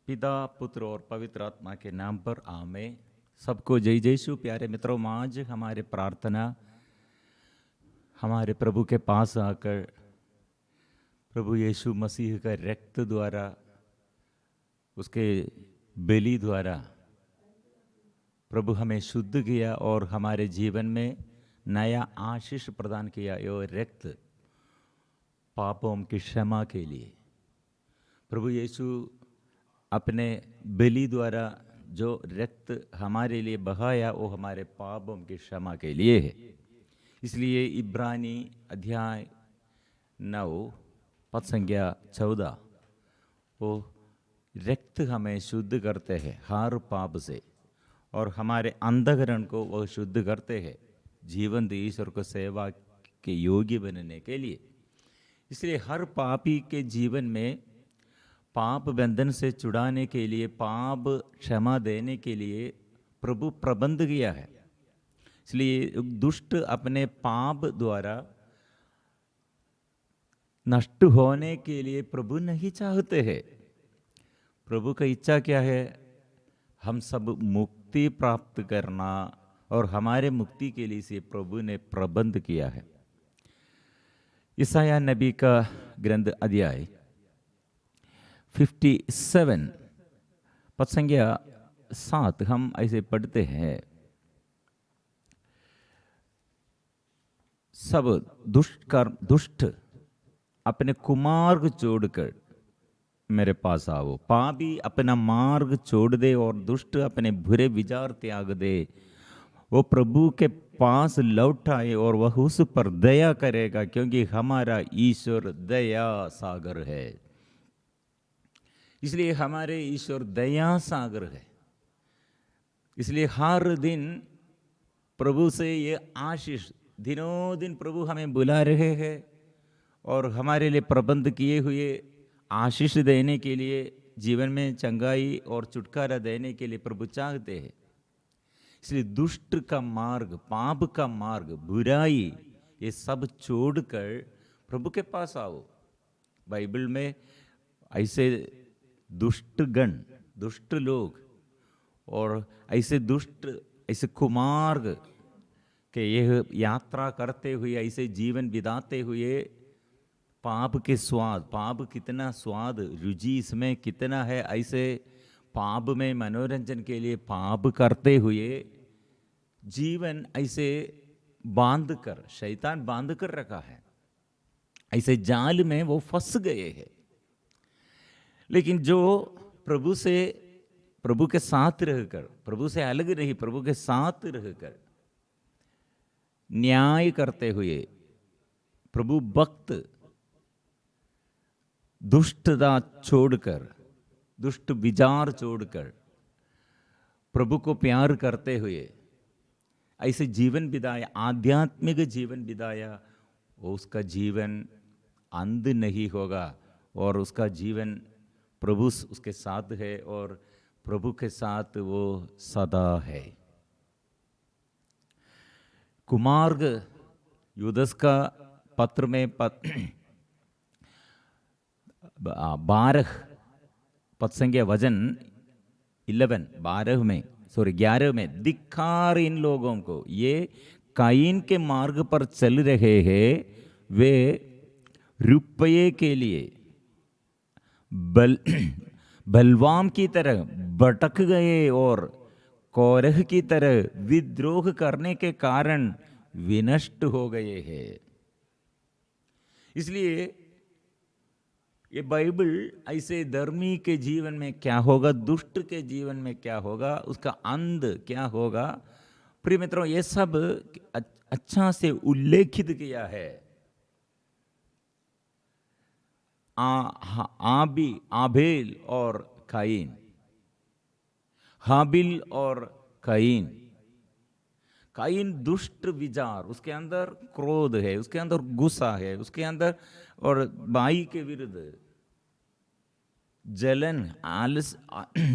पिता पुत्र और पवित्र आत्मा के नाम पर आमेन। सबको जय जयशु। प्यारे मित्रों, आज हमारे प्रार्थना हमारे प्रभु के पास आकर प्रभु यीशु मसीह का रक्त द्वारा, उसके बलि द्वारा प्रभु हमें शुद्ध किया और हमारे जीवन में नया आशीष प्रदान किया। ये रक्त पापों की क्षमा के लिए प्रभु यीशु अपने बलि द्वारा जो रक्त हमारे लिए बहाया वो हमारे पापों की क्षमा के लिए है। इसलिए इब्रानी अध्याय 9 पद संख्या 14 वो रक्त हमें शुद्ध करते हैं हर पाप से और हमारे अंतःकरण को वह शुद्ध करते हैं जीवंत ईश्वर को सेवा के योग्य बनने के लिए। इसलिए हर पापी के जीवन में पाप बंधन से छुड़ाने के लिए, पाप क्षमा देने के लिए प्रभु प्रबंध किया है। इसलिए दुष्ट अपने पाप द्वारा नष्ट होने के लिए प्रभु नहीं चाहते हैं। प्रभु का इच्छा क्या है? हम सब मुक्ति प्राप्त करना, और हमारे मुक्ति के लिए से प्रभु ने प्रबंध किया है। यशायाह नबी का ग्रंथ अध्याय 57 पद संख्या 7 हम ऐसे पढ़ते हैं। सब दुष्ट अपने कुमार्ग छोड़कर मेरे पास आओ। पापी अपना मार्ग छोड़ दे और दुष्ट अपने बुरे विचार त्याग दे। वो प्रभु के पास लौट आए और वह उस पर दया करेगा, क्योंकि हमारा ईश्वर दया सागर है। इसलिए हमारे ईश्वर दया सागर है। इसलिए हर दिन प्रभु से ये आशीष, दिनों दिन प्रभु हमें बुला रहे हैं और हमारे लिए प्रबंध किए हुए आशीष देने के लिए, जीवन में चंगाई और छुटकारा देने के लिए प्रभु चाहते हैं। इसलिए दुष्ट का मार्ग, पाप का मार्ग, बुराई, ये सब छोड़कर प्रभु के पास आओ। बाइबल में ऐसे दुष्टगण, दुष्ट लोग और ऐसे कुमार्ग के यह यात्रा करते हुए, ऐसे जीवन बिताते हुए, पाप के स्वाद, पाप कितना स्वाद, रुचि इसमें कितना है, ऐसे पाप में मनोरंजन के लिए पाप करते हुए जीवन ऐसे बांध कर, शैतान बांध कर रखा है। ऐसे जाल में वो फंस गए हैं। लेकिन जो प्रभु के साथ रहकर, प्रभु से अलग नहीं, प्रभु के साथ रहकर न्याय करते हुए, प्रभु भक्त दुष्टता छोड़कर, दुष्ट विचार छोड़कर प्रभु को प्यार करते हुए ऐसे जीवन बिताया, आध्यात्मिक जीवन बिताया, वो उसका जीवन अंध नहीं होगा और उसका जीवन प्रभु उसके साथ है और प्रभु के साथ वो सदा है। कुमार्ग यूदस का पत्र में 12 पद संख्या वचन 11 में धिक्कार इन लोगों को, ये काइन के मार्ग पर चल रहे हैं। वे रुपये के लिए बलवाम की तरह भटक गए और कोरह की तरह विद्रोह करने के कारण विनष्ट हो गए हैं। इसलिए ये बाइबल ऐसे धर्मी के जीवन में क्या होगा, दुष्ट के जीवन में क्या होगा, उसका अंत क्या होगा, प्रिय मित्रों, ये सब अच्छा से उल्लेखित किया है। आबेल और काइन, हाबिल और काइन। काइन दुष्ट विचार, उसके अंदर क्रोध है, उसके अंदर गुस्सा है, उसके अंदर और भाई के विरुद्ध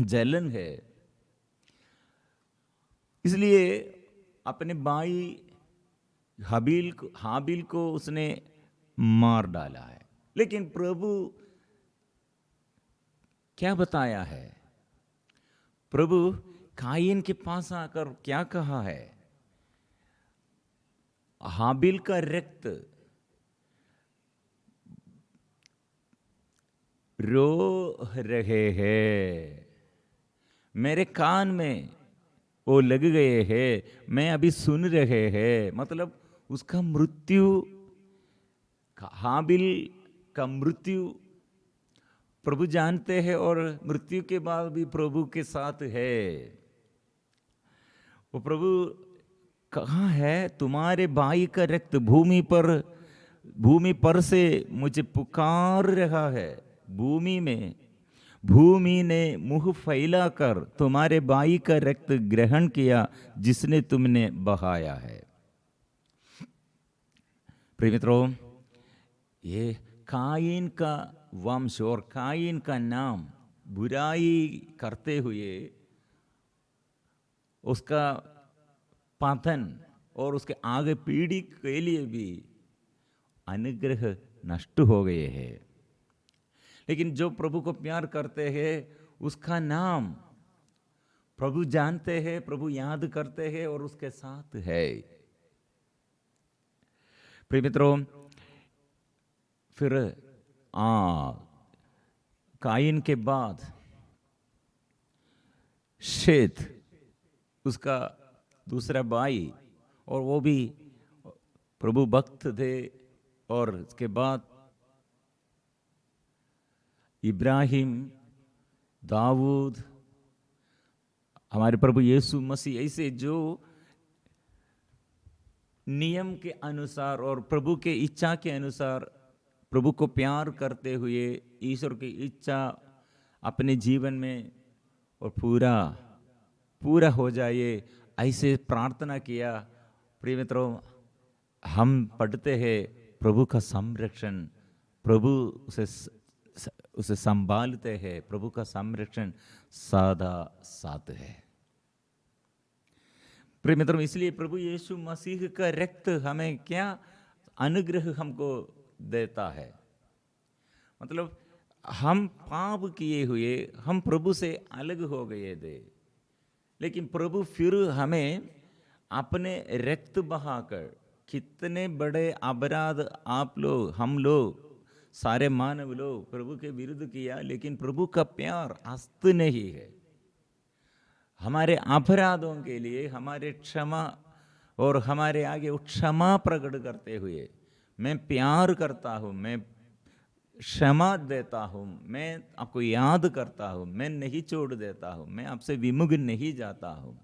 जलन है। इसलिए अपने भाई हाबिल को उसने मार डाला है। लेकिन प्रभु क्या बताया है? प्रभु कायीन के पास आकर क्या कहा है? हाबिल का रक्त रो रहे हैं, मेरे कान में वो लग गए हैं, मैं अभी सुन रहे हैं। मतलब उसका मृत्यु, हाबिल का मृत्यु प्रभु जानते हैं और मृत्यु के बाद भी प्रभु के साथ है। वो प्रभु कहाँ है? तुम्हारे भाई का रक्त भूमि पर से मुझे पुकार रहा है। भूमि ने मुंह फैलाकर तुम्हारे भाई का रक्त ग्रहण किया जिसने तुमने बहाया है। प्रिय मित्रों, ये कायीन का वंश और कायीन का नाम बुराई करते हुए उसका पतन और उसके आगे पीढ़ी के लिए भी अनुग्रह नष्ट हो गए हैं। लेकिन जो प्रभु को प्यार करते हैं उसका नाम प्रभु जानते हैं, प्रभु याद करते हैं और उसके साथ है। प्रिय मित्रों, फिर कायीन के बाद शेत उसका दूसरा भाई, और वो भी प्रभु भक्त थे। और उसके बाद इब्राहिम, दाऊद, हमारे प्रभु यीशु मसीह, ऐसे जो नियम के अनुसार और प्रभु के इच्छा के अनुसार प्रभु को प्यार करते हुए ईश्वर की इच्छा अपने जीवन में और पूरा हो जाए, ऐसे प्रार्थना किया। प्रिय मित्रों, हम पढ़ते हैं प्रभु का संरक्षण, प्रभु उसे संभालते हैं, प्रभु का संरक्षण सदा साथ है। प्रिय मित्रों, इसलिए प्रभु यीशु मसीह का रक्त हमें क्या अनुग्रह हमको देता है। मतलब हम पाप किए हुए, हम प्रभु से अलग हो गए थे, लेकिन प्रभु फिर हमें अपने रक्त बहाकर, कितने बड़े अपराध हम लोग सारे मानव लोग प्रभु के विरुद्ध किया, लेकिन प्रभु का प्यार अस्त नहीं है। हमारे अपराधों के लिए हमारे क्षमा और हमारे आगे वो क्षमा प्रकट करते हुए, मैं प्यार करता हूँ, मैं क्षमा देता हूँ, मैं आपको याद करता हूँ, मैं नहीं छोड़ देता हूँ, मैं आपसे विमुख नहीं जाता हूँ,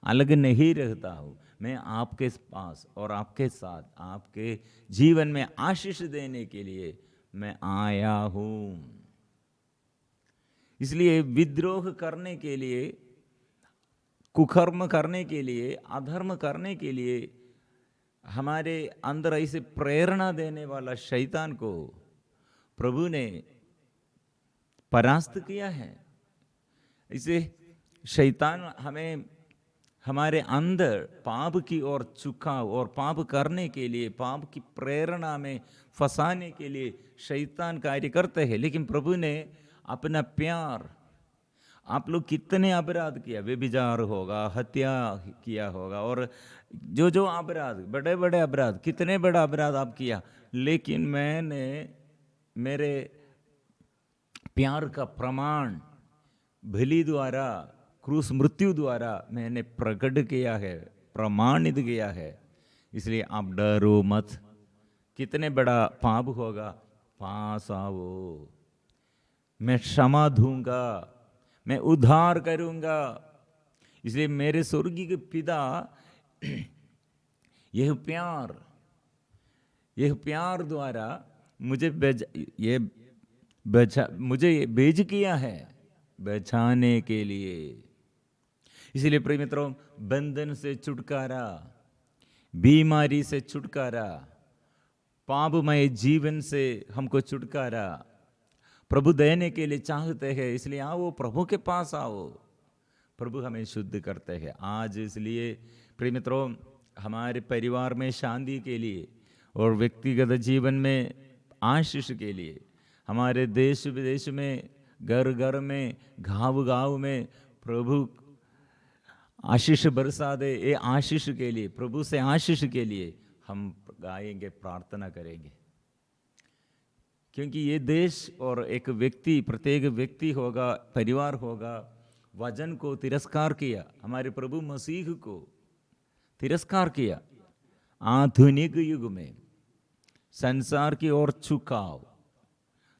अलग नहीं रहता हूँ, मैं आपके पास और आपके साथ आपके जीवन में आशीष देने के लिए मैं आया हूँ। इसलिए विद्रोह करने के लिए, कुकर्म करने के लिए, अधर्म करने के लिए हमारे अंदर ऐसे प्रेरणा देने वाला शैतान को प्रभु ने परास्त किया है। इसे शैतान हमें हमारे अंदर पाप की ओर झुकाव और पाप करने के लिए, पाप की प्रेरणा में फंसाने के लिए शैतान कार्य करते हैं। लेकिन प्रभु ने अपना प्यार, आप लोग कितने अपराध किया, व्यभिचार होगा, हत्या किया होगा, और जो अपराध, बड़े बड़े अपराध, कितने बड़ा अपराध आप किया, लेकिन मैंने मेरे प्यार का प्रमाण बलि द्वारा, क्रूस मृत्यु द्वारा मैंने प्रकट किया है, प्रमाणित किया है। इसलिए आप डरो मत, कितने बड़ा पाप होगा, पास आओ, मैं क्षमा दूंगा, मैं उद्धार करूंगा। इसलिए मेरे स्वर्गीय पिता यह प्यार द्वारा मुझे भेज किया है, बचाने के लिए। इसलिए प्रिय मित्रों, बंधन से छुटकारा, बीमारी से छुटकारा, पापमय जीवन से हमको छुटकारा प्रभु देने के लिए चाहते हैं। इसलिए आओ, प्रभु के पास आओ, प्रभु हमें शुद्ध करते हैं आज। इसलिए प्रिय मित्रों, हमारे परिवार में शांति के लिए और व्यक्तिगत जीवन में आशीष के लिए, हमारे देश विदेश में, घर घर में, गाँव गाँव में प्रभु आशीष बरसा दे, ये आशीष के लिए, प्रभु से आशीष के लिए हम गाएंगे, प्रार्थना करेंगे। क्योंकि ये देश और एक व्यक्ति, प्रत्येक व्यक्ति होगा, परिवार होगा, वचन को तिरस्कार किया, हमारे प्रभु मसीह को तिरस्कार किया। आधुनिक युग में संसार की ओर झुकाव,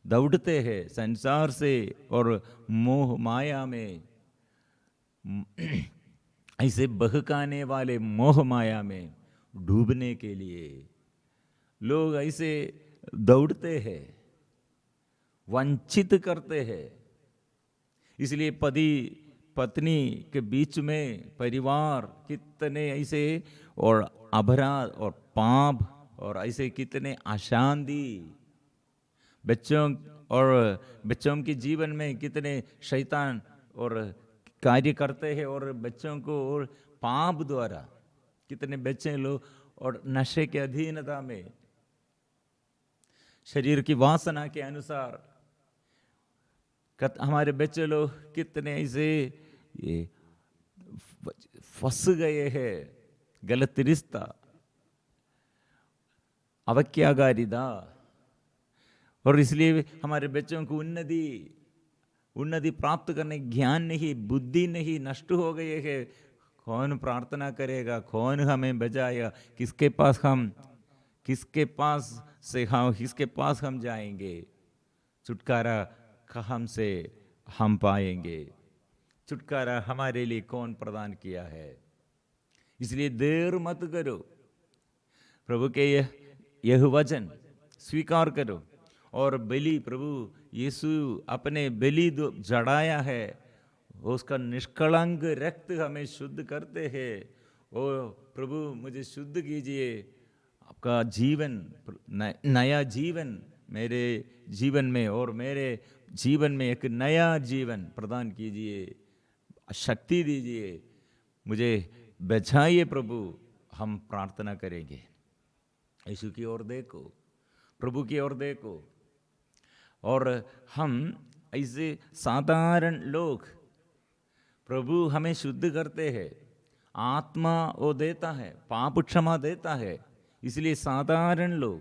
दौड़ते हैं संसार से और मोह माया में, ऐसे बहकाने वाले मोह माया में डूबने के लिए लोग ऐसे दौड़ते हैं, वंचित करते हैं। इसलिए पति पत्नी के बीच में परिवार कितने ऐसे और अपराध और पाप और ऐसे कितने अशांति, बच्चों के जीवन में कितने शैतान और कार्य करते हैं, और बच्चों को और पाप द्वारा कितने बच्चे लोग और नशे के अधीनता में, शरीर की वासना के अनुसार हमारे बच्चे लोग कितने ऐसे ये फंस गए हैं। गलत रिश्ता, अवज्ञाकारिता, और इसलिए हमारे बच्चों को उन्नति प्राप्त करने ज्ञान नहीं, बुद्धि नहीं, नष्ट हो गए है। कौन प्रार्थना करेगा, कौन हमें बचाएगा, किसके पास हम जाएंगे, छुटकारा कहाँ से हम पाएंगे, छुटकारा हमारे लिए कौन प्रदान किया है। इसलिए देर मत करो, प्रभु के यह वचन स्वीकार करो, और बलि, प्रभु यीशु अपने बलि चढ़ाया है, उसका निष्कलंक रक्त हमें शुद्ध करते हैं। ओ प्रभु मुझे शुद्ध कीजिए, आपका जीवन, नया जीवन मेरे जीवन में, और मेरे जीवन में एक नया जीवन प्रदान कीजिए, शक्ति दीजिए, मुझे बचाइए प्रभु। हम प्रार्थना करेंगे। यीशु की ओर देखो, प्रभु की ओर देखो, और हम ऐसे साधारण लोग, प्रभु हमें शुद्ध करते हैं, आत्मा वो देता है, पाप क्षमा देता है। इसलिए साधारण लोग,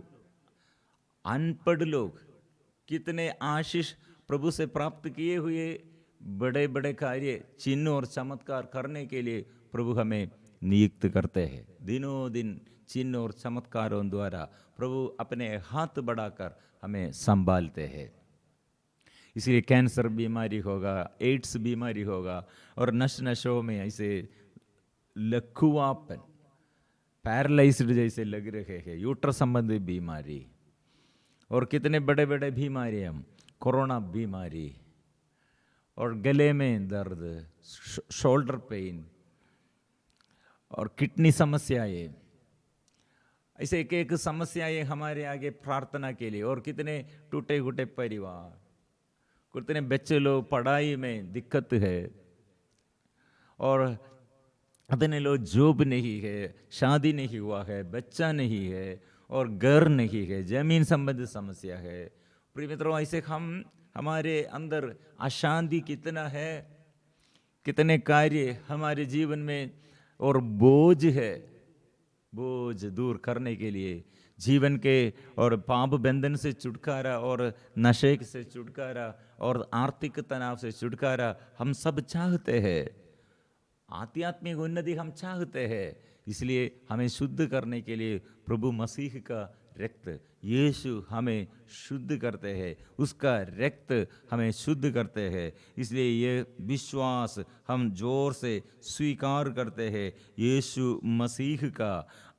अनपढ़ लोग कितने आशीष प्रभु से प्राप्त किए हुए, बड़े बड़े कार्य, चिन्ह और चमत्कार करने के लिए प्रभु हमें नियुक्त करते हैं। दिनों दिन चिन्ह और चमत्कारों द्वारा प्रभु अपने हाथ बढ़ाकर हमें संभालते हैं। इसलिए कैंसर बीमारी होगा, एड्स बीमारी होगा, और नशों में ऐसे लकवापन, पैरालाइज्ड जैसे लग रहे हैं, यूट्रस संबंधी बीमारी, और कितने बड़े बड़े बीमारी, हम कोरोना बीमारी, और गले में दर्द, शोल्डर पेन, और किडनी समस्याएं, ऐसे एक एक समस्याएं हमारे आगे प्रार्थना के लिए। और कितने टूटे फूटे परिवार, कितने बच्चे लोग पढ़ाई में दिक्कत है, और कितने लोग जॉब नहीं है, शादी नहीं हुआ है, बच्चा नहीं है, और घर नहीं है, जमीन संबंधी समस्या है। प्रिय मित्रों, ऐसे हमारे अंदर अशांति कितना है, कितने कार्य हमारे जीवन में और बोझ है। बोझ दूर करने के लिए, जीवन के और पाप बंधन से छुटकारा, और नशे से छुटकारा, और आर्थिक तनाव से छुटकारा हम सब चाहते हैं। आध्यात्मिक उन्नति हम चाहते हैं। इसलिए हमें शुद्ध करने के लिए प्रभु मसीह का रक्त, यीशु हमें शुद्ध करते हैं, उसका रक्त हमें शुद्ध करते हैं। इसलिए ये विश्वास हम जोर से स्वीकार करते हैं। यीशु मसीह का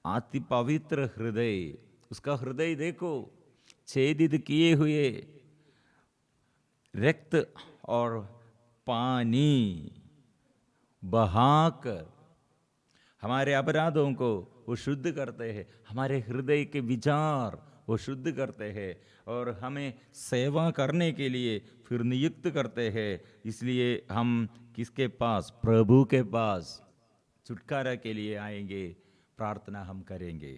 अति पवित्र हृदय, उसका हृदय देखो, छेदित किए हुए रक्त और पानी बहाकर हमारे अपराधों को वो शुद्ध करते हैं, हमारे हृदय के विचार वो शुद्ध करते हैं, और हमें सेवा करने के लिए फिर नियुक्त करते हैं। इसलिए हम किसके पास? प्रभु के पास छुटकारा के लिए आएंगे, प्रार्थना हम करेंगे।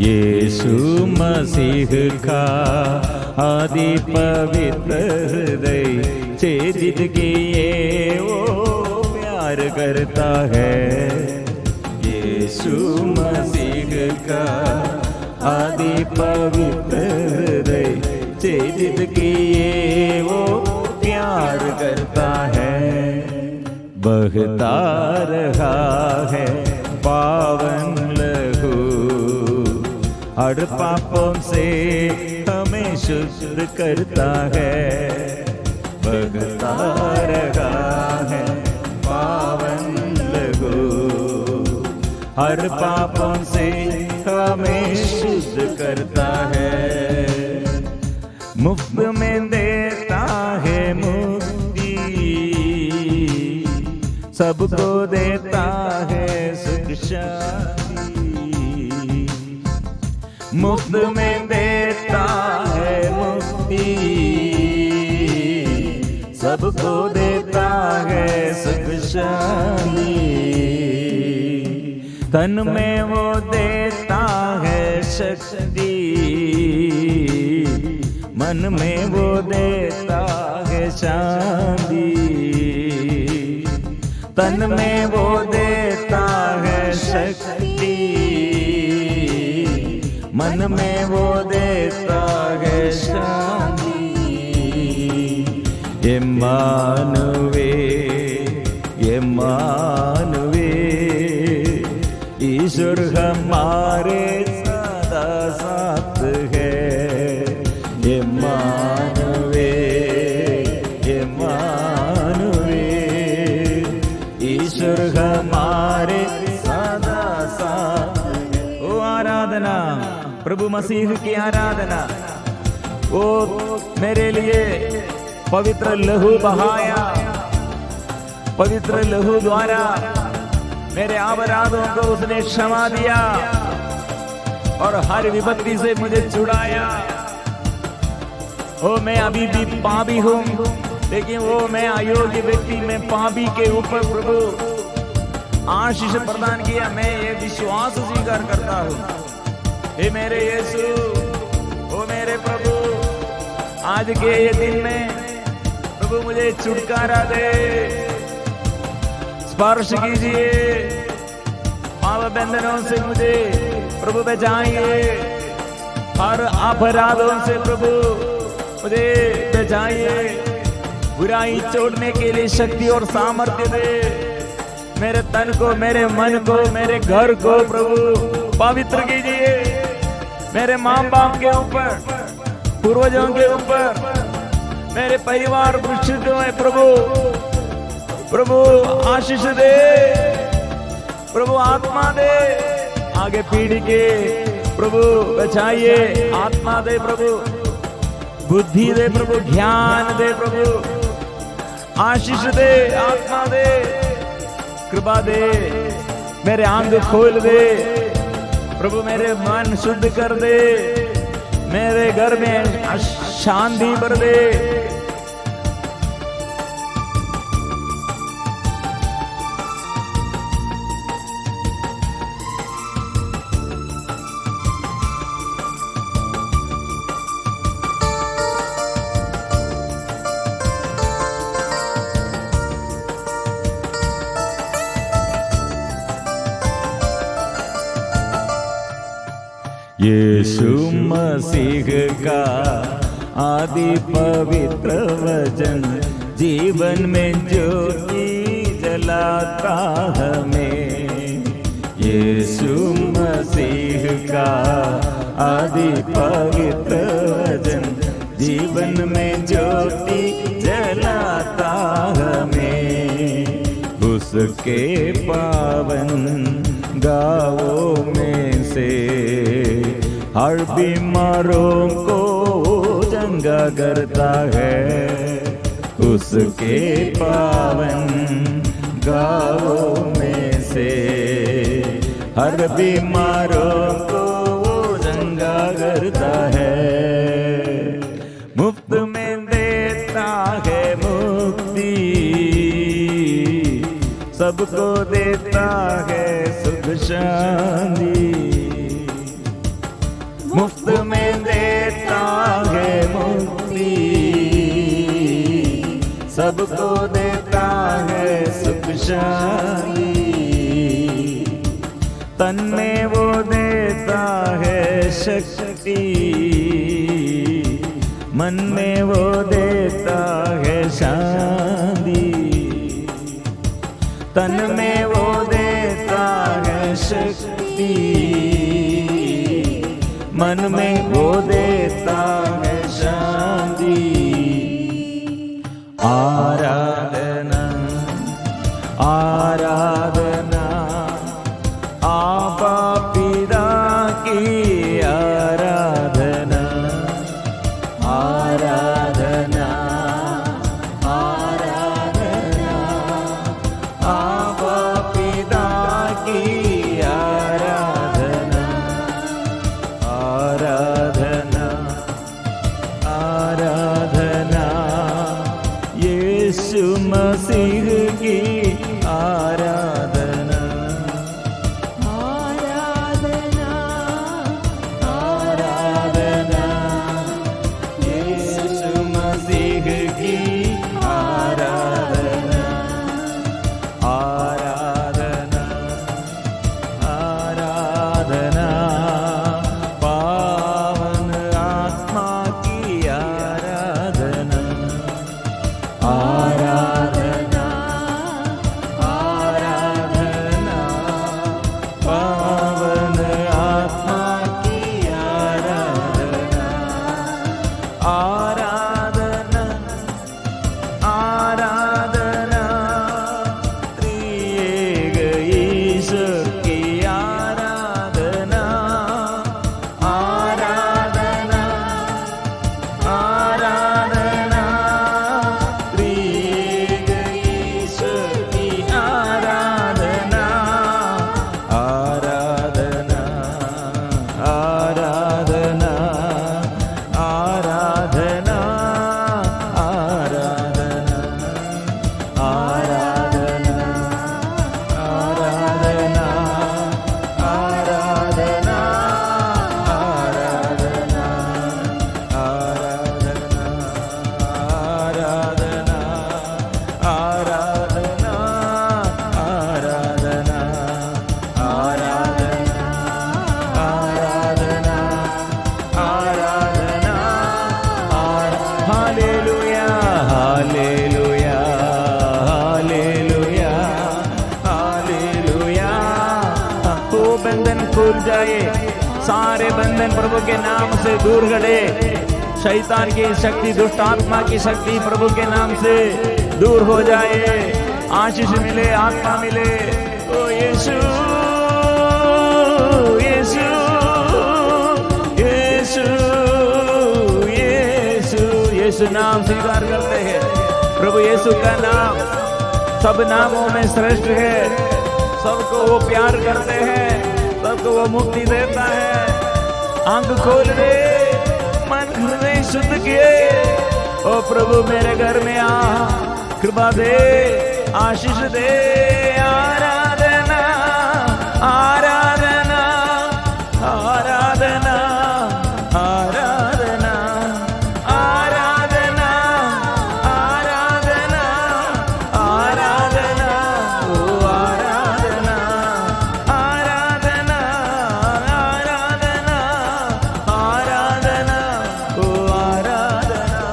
यीशु मसीह का आदि पवित्र हृदय से जिंदगी ये वो प्यार करता है। यीशु मसीह का आदि पवित्र हृदय से जिंदगी ये वो प्यार करता है। बहता रहा है पावन लहू, हर पापों से हमें शुद्ध करता है। बहता रहा है पावन लहू, हर पापों से हमें शुद्ध करता है। मुफ्त में देता है मुक्ति, सबको देता है सुख शांति। मुफ्त में देता है मुक्ति, सबको देता है सुख शांति। तन में वो देता है शक्ति, मन में वो देता है शांति। तन में वो देता है शक्ति, मन में वो देता है शांति। ये मानवे ईश्वर हमारे सदा साथ है। ये मानवे ईश्वर हमारे सदा साथ है। ओ आराधना, प्रभु मसीह की आराधना। वो मेरे लिए पवित्र लहू बहाया, पवित्र लहू द्वारा मेरे अपराधों को उसने क्षमा दिया और हर विपत्ति से मुझे छुड़ाया। ओ मैं अभी भी पापी हूँ, लेकिन वो मैं अयोग्य व्यक्ति, मैं पापी के ऊपर प्रभु आशीष प्रदान किया। मैं ये विश्वास स्वीकार करता हूँ। हे मेरे यीशु, ओ मेरे प्रभु, आज के ये दिन में प्रभु मुझे छुटकारा दे, स्पर्श कीजिए, पाप बंधनों से मुझे प्रभु बचाइए, हर अपराधों से प्रभु मुझे बचाइए। बुराई छोड़ने के लिए शक्ति और सामर्थ्य दे। मेरे तन को, मेरे मन को, मेरे घर को प्रभु पवित्र कीजिए। मेरे माँ बाप के ऊपर, पूर्वजों के ऊपर, मेरे परिवार पुरुषों में प्रभु आशीष दे, प्रभु आत्मा दे, आगे पीढ़ी के प्रभु बचाइए। आत्मा दे प्रभु, बुद्धि दे प्रभु, ज्ञान दे प्रभु, आशीष दे, आत्मा दे, कृपा दे। मेरे आंग खोल दे प्रभु, मेरे मन शुद्ध कर दे, मेरे घर में शांति भर दे। यीशु मसीह का आदि पवित्र वचन जीवन में ज्योति जलाता हमें। यीशु मसीह का आदि पवित्र वचन जीवन में ज्योति जलाता हमें। उसके पावन गाँवों में से हर बीमारों को चंगा करता है। उसके पावन गाँवों में से हर बीमारों को चंगा करता है। मुफ्त में देता है मुक्ति, सबको देता है सुख शांति। मुफ्त में देता है मुक्ति, सबको देता है सुख शांति, तन में वो देता है शक्ति, मन में वो देता है शांति, तन में वो देता है शक्ति, मन में वो देता है शांति। आराधना आराधना आबा पिता की आराधना, आराधना आराधना आबा पिता की आराधना, आराधना आराधना यीशु मसीह की आराधना, आराधना आराधना यीशु मसीह की आराधना, आराधना आराधना पावन आत्मा की आराधना, आराधना आराधना पावन आत्मा की आराधना, आराधना आराधना त्रिएक ईश्वर की आराधना, आराधना आराधना त्रिएक ईश्वर की आराधना, आराधना आराधना आराधना आराधना आराधना आराधना आराधना आराधना आराधना आराधना आराधना आराधना आराधना आराधना हालेलुया हालेलुया हालेलुया हालेलुया। वो बंधन खुल जाए, सारे बंधन प्रभु के नाम से दूर हटे, शैतान की शक्ति दुष्ट आत्मा की शक्ति प्रभु के नाम से दूर हो जाए, आशीष मिले आत्मा मिले। ओ यीशु यीशु यीशु यीशु यीशु नाम स्वीकार करते हैं। प्रभु यीशु का नाम सब नामों में श्रेष्ठ है, सबको वो प्यार करते हैं, सबको वो मुक्ति देता है। आंख खोल दे, मन हृदय शुद्ध किए, ओ प्रभु मेरे घर में आ, कृपा दे, आशीष दे। आराधना आराधना आराधना आराधना आराधना आराधना आराधना ओ आराधना आराधना आराधना आराधना ओ आराधना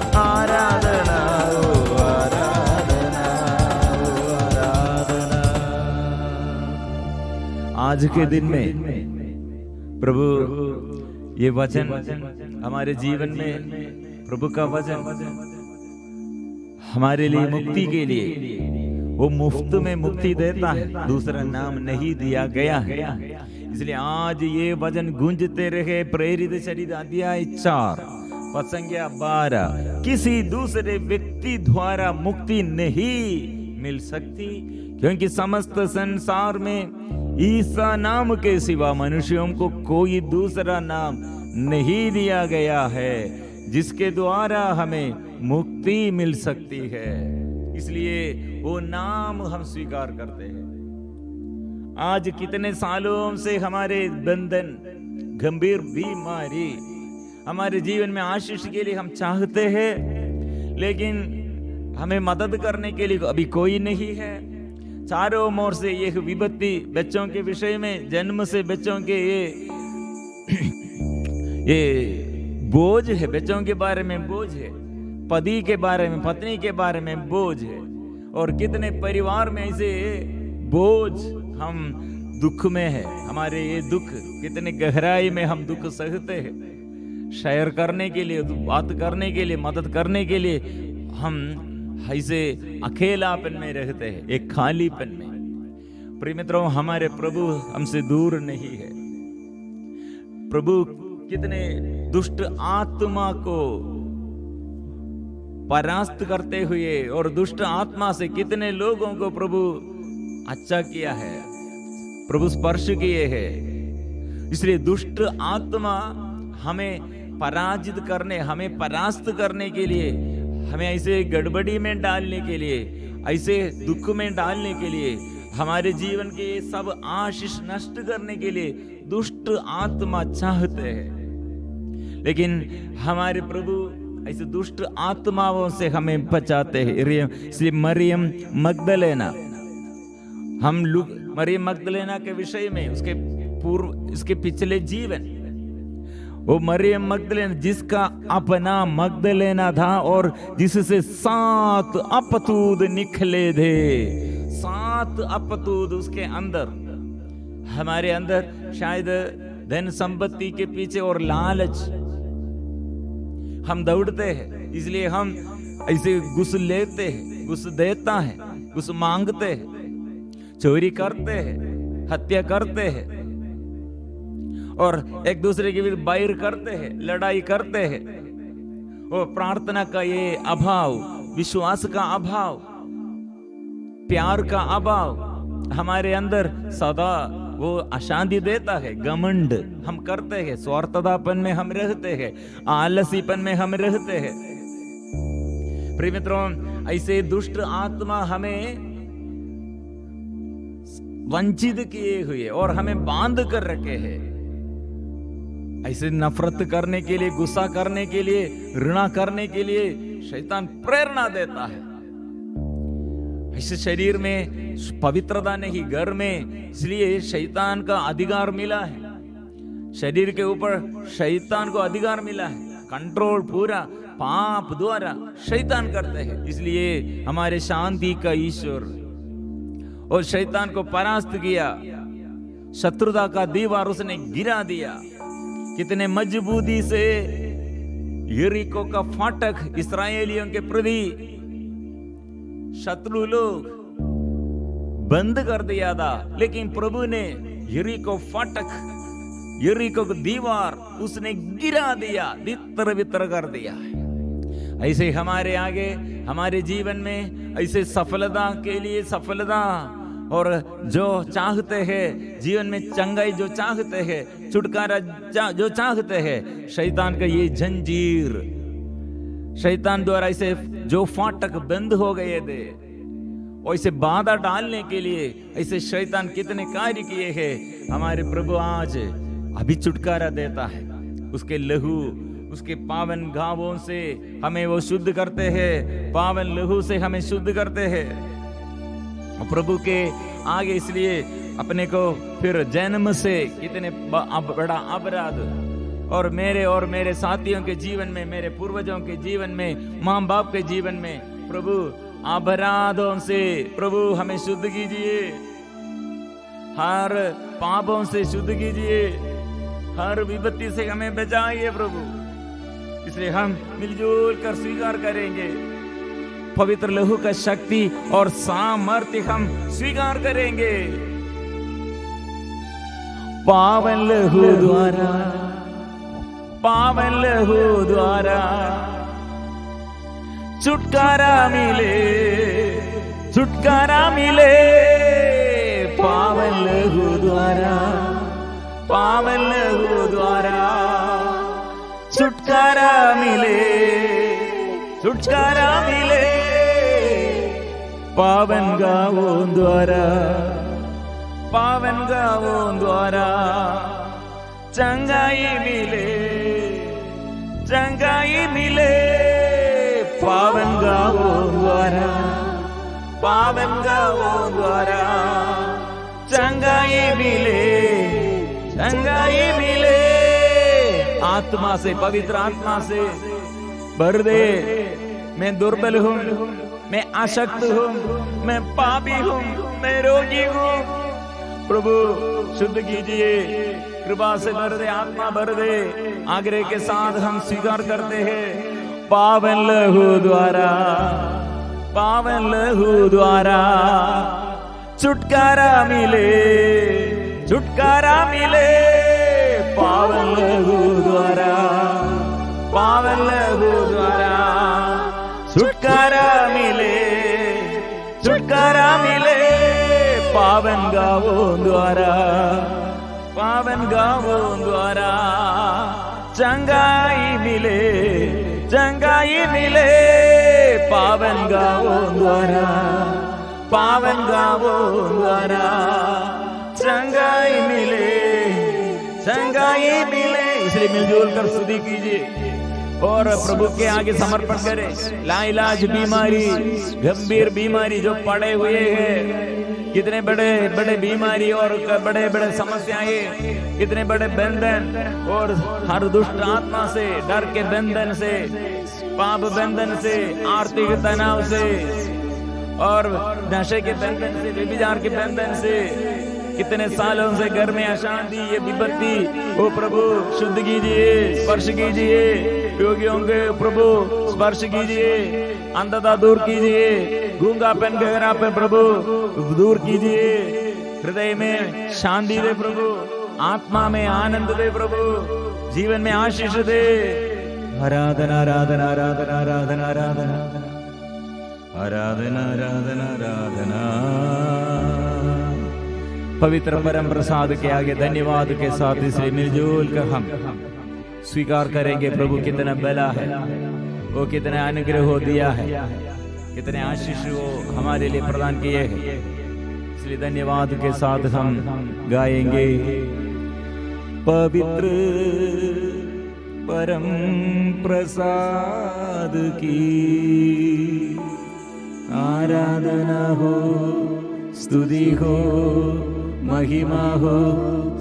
आराधना आराधना आज के दिन में प्रभु ये वचन हमारे जीवन में, प्रभु का वचन हमारे लिए मुक्ति के लिए, वो मुफ्त में मुक्ति देता है, दूसरा नाम नहीं दिया गया है। इसलिए आज ये वचन गूंजते रहे। प्रेरित चरित अध्याय 4 पद संख्या 12, किसी दूसरे व्यक्ति द्वारा मुक्ति नहीं मिल सकती, क्योंकि समस्त संसार में ईसा नाम के सिवा मनुष्यों को कोई दूसरा नाम नहीं दिया गया है जिसके द्वारा हमें मुक्ति मिल सकती है। इसलिए वो नाम हम स्वीकार करते हैं। आज कितने सालों से हमारे बंधन, गंभीर बीमारी हमारे जीवन में आशीष के लिए हम चाहते हैं, लेकिन हमें मदद करने के लिए अभी कोई नहीं है। चारों ओर से ये विपत्ति बच्चों के विषय में, जन्म से बच्चों के ये बोझ है, बच्चों के बारे में बोझ है, पति के बारे में, पत्नी के बारे में बोझ है। और कितने परिवार में ऐसे बोझ, हम दुख में है, हमारे ये दुख कितने गहराई में हम दुख सहते हैं। शेयर करने के लिए, बात करने के लिए, मदद करने के लिए हम ऐसे अकेलापन में रहते हैं, एक खालीपन में। प्रिय मित्रों, हमारे प्रभु हमसे दूर नहीं है। प्रभु कितने दुष्ट आत्मा को परास्त करते हुए और दुष्ट आत्मा से कितने लोगों को प्रभु अच्छा किया है, प्रभु स्पर्श किए हैं। इसलिए दुष्ट आत्मा हमें पराजित करने, हमें परास्त करने के लिए, हमें ऐसे गड़बड़ी में डालने के लिए, ऐसे दुख में डालने के लिए, हमारे जीवन के सब आशीष नष्ट करने के लिए दुष्ट आत्मा चाहते हैं। लेकिन हमारे प्रभु ऐसे दुष्ट आत्माओं से हमें बचाते हैं। इसलिए मरियम मगदलेना, हम लोग मरियम मगदलेना के विषय में, उसके पूर्व, इसके पिछले जीवन, वो मरियम मगदलेना जिसका अपना मगदलेना था और जिससे 7 अपतूत निकले थे, 7 अपतूत उसके अंदर। हमारे अंदर शायद धन संपत्ति के पीछे और लालच हम दौड़ते हैं, इसलिए हम ऐसे घुस लेते हैं, घुस देता है, घुस मांगते हैं, चोरी करते हैं, हत्या करते हैं और एक दूसरे के विरुद्ध बैर करते हैं, लड़ाई करते हैं। और प्रार्थना का ये अभाव, विश्वास का अभाव, प्यार का अभाव हमारे अंदर सदा वो अशांति देता है। घमंड हम करते हैं, स्वार्थतापन में हम रहते हैं, आलसीपन में हम रहते हैं। प्रिय मित्रों, ऐसे दुष्ट आत्मा हमें वंचित किए हुए और हमें बांध कर रखे हैं। ऐसे नफरत करने के लिए, गुस्सा करने के लिए, घृणा करने के लिए शैतान प्रेरणा देता है। इस शरीर में पवित्रता नहीं, घर में, इसलिए शैतान का अधिकार मिला है। शरीर के ऊपर शैतान को अधिकार मिला है, कंट्रोल पूरा पाप द्वारा शैतान करते हैं। इसलिए हमारे शांति का ईश्वर और शैतान को परास्त किया, शत्रुता का दीवार उसने गिरा दिया। कितने मजबूती से यरीको का फाटक इस्राएलियों के प्रति शत्रु लोग बंद कर दिया था, लेकिन प्रभु ने यरीको फाटक, यरीको की दीवार उसने गिरा दिया, तितर बितर कर दिया। ऐसे हमारे आगे, हमारे जीवन में ऐसे सफलता के लिए, सफलता और जो चाहते हैं जीवन में, चंगाई जो चाहते हैं, छुटकारा जो चाहते हैं, शैतान का ये जंजीर, शैतान द्वारा ऐसे जो फाटक बंद हो गए थे, वैसे बाधा डालने के लिए ऐसे शैतान कितने कार्य किए हैं। हमारे प्रभु आज अभी छुटकारा देता है। उसके लहू, उसके पावन घावों से हमें वो शुद्ध करते हैं, पावन लहू से हमें शुद्ध करते हैं प्रभु के आगे। इसलिए अपने को फिर जन्म से कितने बड़ा अपराध, और मेरे साथियों के जीवन में, मेरे पूर्वजों के जीवन में, माँ बाप के जीवन में, प्रभु अपराधों से प्रभु हमें शुद्ध कीजिए, हर पापों से शुद्ध कीजिए, हर विपत्ति से हमें बचाइए प्रभु। इसलिए हम मिलजुल कर स्वीकार करेंगे, पवित्र लहू का शक्ति और सामर्थ्य हम स्वीकार करेंगे। पावन लहू द्वारा, पावन लहू द्वारा छुटकारा मिले, छुटकारा मिले। पावन लहू द्वारा, पावन लहू द्वारा छुटकारा मिले, छुटकारा मिले। पावन गावों द्वारा, पावन गावों द्वारा चंगाई मिले, चंगाई मिले। पावन गावों द्वारा, पावन गावों द्वारा चंगाई मिले, चंगाई मिले। आत्मा से, पवित्र आत्मा से भर दे। मैं दुर्बल हूँ, मैं अशक्त हूँ, मैं पापी हूँ, मैं रोगी हूँ। प्रभु शुद्ध कीजिए, कृपा से भर दे, आत्मा भर दे। आग्रह के साथ हम स्वीकार करते हैं। पावन लहू द्वारा, पावन लहू द्वारा छुटकारा मिले, छुटकारा मिले। पावन लहू द्वारा, पावन लहू द्वारा छुटकारा मिले, छुटकारा मिले। पावन गावों द्वारा, पावन गावों द्वारा चंगाई मिले, चंगाई मिले। पावन गावों द्वारा, पावन गावों द्वारा चंगाई मिले, चंगाई मिले। इसलिए मिलजुल कर स्तुति कीजिए और प्रभु के आगे समर्पण करें। लाइलाज बीमारी, गंभीर बीमारी जो पड़े हुए हैं, कितने बड़े बड़े बीमारी और बड़े बड़े समस्याएं, कितने बड़े बंधन और हर दुष्ट आत्मा से, डर के बंधन से, पाप बंधन से, आर्थिक तनाव से और नशे के बंधन से, व्यभिचार के बंधन से, कितने सालों से घर में अशांति, ये विपत्ति, ओ प्रभु शुद्ध कीजिए, स्पर्श कीजिए। रोगियों के प्रभु स्पर्श कीजिए, अंधता दूर कीजिए, गूंगापन गहरापन प्रभु दूर कीजिए। हृदय में शांति दे प्रभु, आत्मा में आनंद दे प्रभु, जीवन में आशीष दे। आराधना आराधना आराधना आराधना आराधना आराधना आराधना आराधना। पवित्र परम प्रसाद के आगे धन्यवाद के साथ इसलिए मिलजुल कर हम स्वीकार करेंगे। प्रभु कितना भला है, वो कितना अनुग्रह हो दिया है, कितने आशीष वो हमारे लिए प्रदान किए हैं। इसलिए धन्यवाद के साथ हम गाएंगे। पवित्र परम प्रसाद की आराधना हो, स्तुति हो, महिमा हो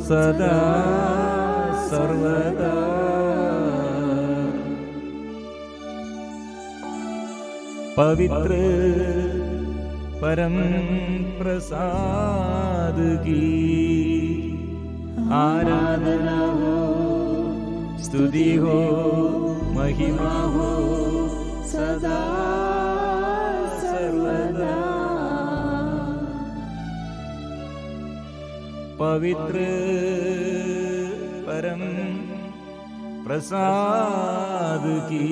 सदा सर्वदा। पवित्र परम प्रसाद की आराधना हो, स्तुति हो, महिमा हो सदा सर्वदा। पवित्र परम प्रसाद की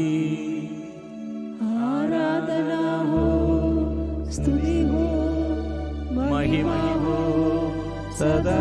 आराधना हो, स्तुति हो, महिमा हो सदा